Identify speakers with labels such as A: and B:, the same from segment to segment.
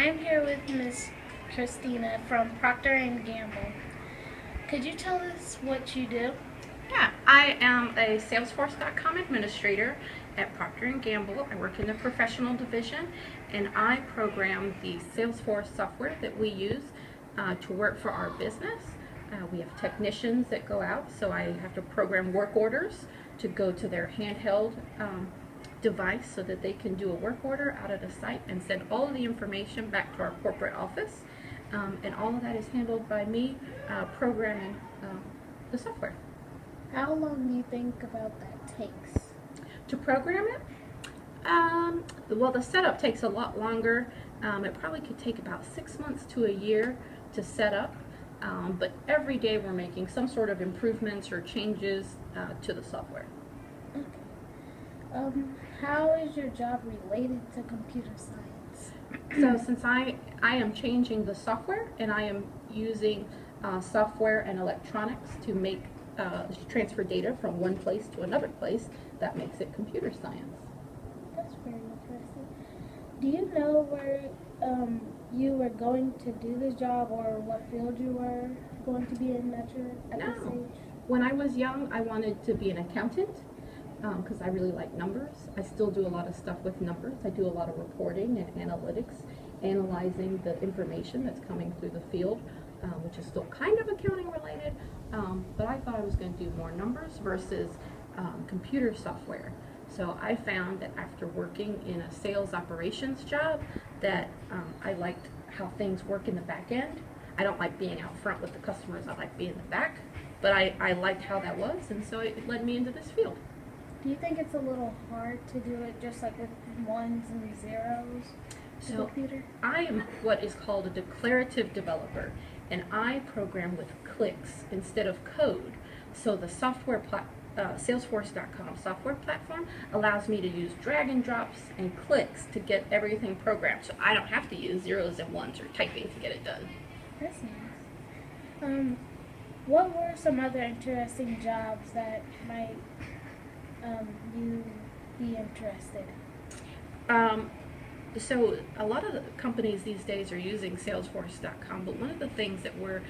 A: I am here with Miss Christina from Proctor and Gamble. Could you tell us what you do?
B: Yeah, I am a Salesforce.com administrator at Procter & Gamble. I work in the professional division, and I program the Salesforce software that we use to work for our business. We have technicians that go out, so I have to program work orders to go to their handheld device so that they can do a work order out of the site and send all of the information back to our corporate office. And all of that is handled by me programming the software.
A: How long do you think about that takes?
B: To program it? Well, the setup takes a lot longer. It probably could take about 6 months to a year to set up. But every day we're making some sort of improvements or changes to the software.
A: Okay. How is your job related to computer science?
B: So since I am changing the software and I am using software and electronics to make transfer data from one place to another place, that makes it computer science.
A: That's very interesting. Do you know where you were going to do this job or what field you were going to be in at this age?
B: When I was young, I wanted to be an accountant because I really like numbers. I still do a lot of stuff with numbers. I do a lot of reporting and analytics, analyzing the information that's coming through the field, which is still kind of accounting related, but I thought I was going to do more numbers versus computer software. So I found that after working in a sales operations job that I liked how things work in the back end. I don't like being out front with the customers, I like being in the back, but I liked how that was, and so it led me into this field.
A: Do you think it's a little hard to do it just like with ones and zeros?
B: So
A: computer?
B: I am what is called a declarative developer, and I program with clicks instead of code. So the software Salesforce.com software platform allows me to use drag and drops and clicks to get everything programmed. So I don't have to use zeros and ones or typing to get it done.
A: That's nice. What were some other interesting jobs that might you be interested in?
B: So a lot of the companies these days are using Salesforce.com, but one of the things that we're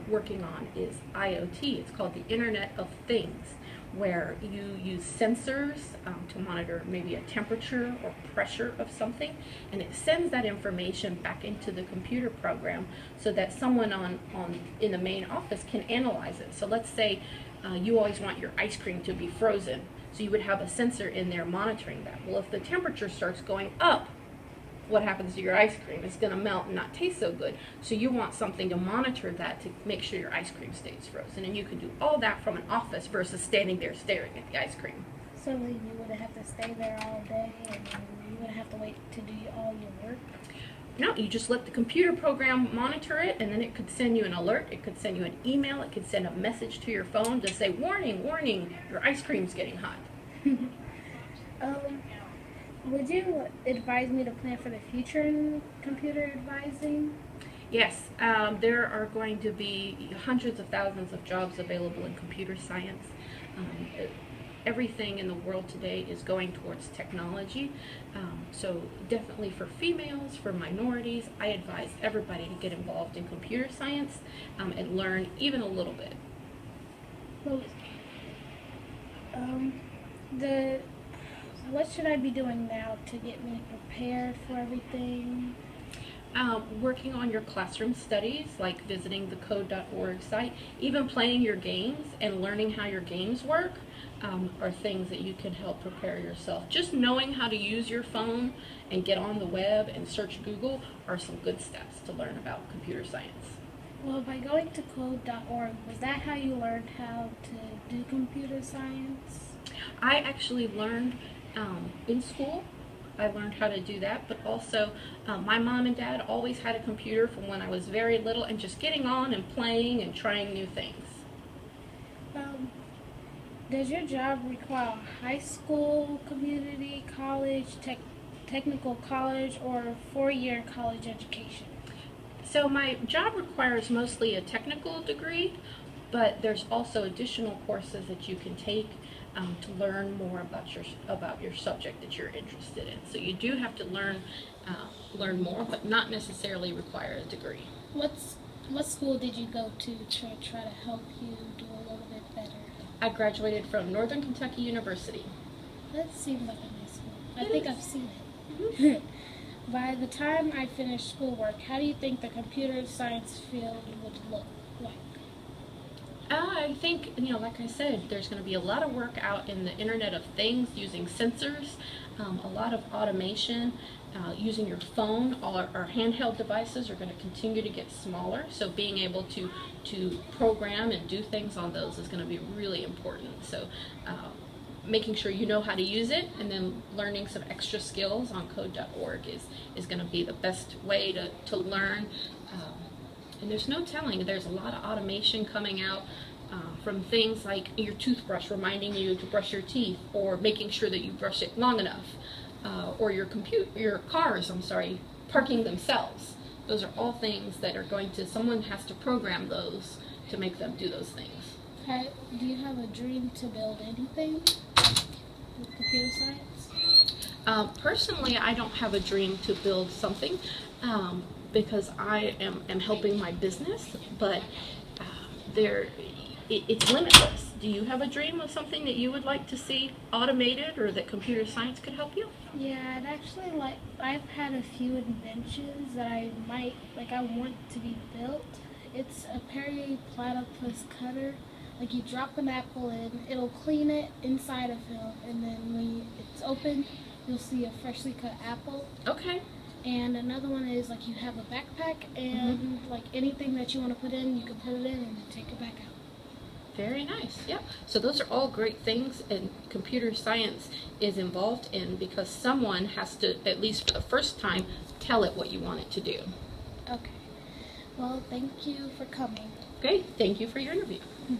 B: working on is IoT. It's called the Internet of Things, where you use sensors to monitor maybe a temperature or pressure of something, and it sends that information back into the computer program so that someone in the main office can analyze it. So let's say you always want your ice cream to be frozen, so you would have a sensor in there monitoring that. Well, if the temperature starts going up, what happens to your ice cream? It's going to melt and not taste so good. So you want something to monitor that to make sure your ice cream stays frozen. And you can do all that from an office versus standing there staring at the ice cream.
A: So you would have to stay there all day and you would have to wait to do all your work?
B: No, you just let the computer program monitor it, and then it could send you an alert, it could send you an email, it could send a message to your phone to say, warning, warning, your ice cream's getting hot.
A: Would you advise me to plan for the future in computer advising?
B: Yes, there are going to be hundreds of thousands of jobs available in computer science. Everything in the world today is going towards technology, so definitely for females, for minorities, I advise everybody to get involved in computer science and learn even a little bit.
A: Well, what should I be doing now to get me prepared for everything?
B: Working on your classroom studies, like visiting the code.org site, even playing your games and learning how your games work are things that you can help prepare yourself. Just knowing how to use your phone and get on the web and search Google are some good steps to learn about computer science.
A: Well, by going to code.org, was that how you learned how to do computer science?
B: I actually learned in school. I learned how to do that, but also my mom and dad always had a computer from when I was very little, and just getting on and playing and trying new things.
A: Does your job require high school, community college, technical college, or 4-year college education?
B: So my job requires mostly a technical degree, but there's also additional courses that you can take to learn more about your subject that you're interested in. So you do have to learn more, but not necessarily require a degree.
A: What school did you go to try to help you do a little bit better?
B: I graduated from Northern Kentucky University.
A: That seems like a nice school. I
B: It
A: think
B: is.
A: I've seen it.
B: Mhm.
A: By the time I finished schoolwork, how do you think the computer science field would look like?
B: I think, like I said, there's going to be a lot of work out in the Internet of Things using sensors, a lot of automation, using your phone. All our handheld devices are going to continue to get smaller, so being able to program and do things on those is going to be really important. So making sure you know how to use it, and then learning some extra skills on code.org is going to be the best way to learn. And there's no telling, there's a lot of automation coming out from things like your toothbrush reminding you to brush your teeth, or making sure that you brush it long enough, or your cars, parking themselves. Those are all things that are someone has to program those to make them do those things.
A: Do you have a dream to build anything with computer science?
B: Personally, I don't have a dream to build something because I am helping my business, but it's limitless. Do you have a dream of something that you would like to see automated, or that computer science could help you?
A: Yeah, I've had a few inventions that I want to be built. It's a peri-platypus cutter. Like, you drop an apple in, it'll clean it inside of it, and then when it's open, you'll see a freshly cut apple.
B: Okay.
A: And another one is, like, you have a backpack, and like anything that you want to put in, you can put it in and then take it back out.
B: Very nice. Yeah. So those are all great things, and computer science is involved in, because someone has to, at least for the first time, tell it what you want it to do.
A: Okay. Well, thank you for coming.
B: Great. Thank you for your interview.
A: Mhm.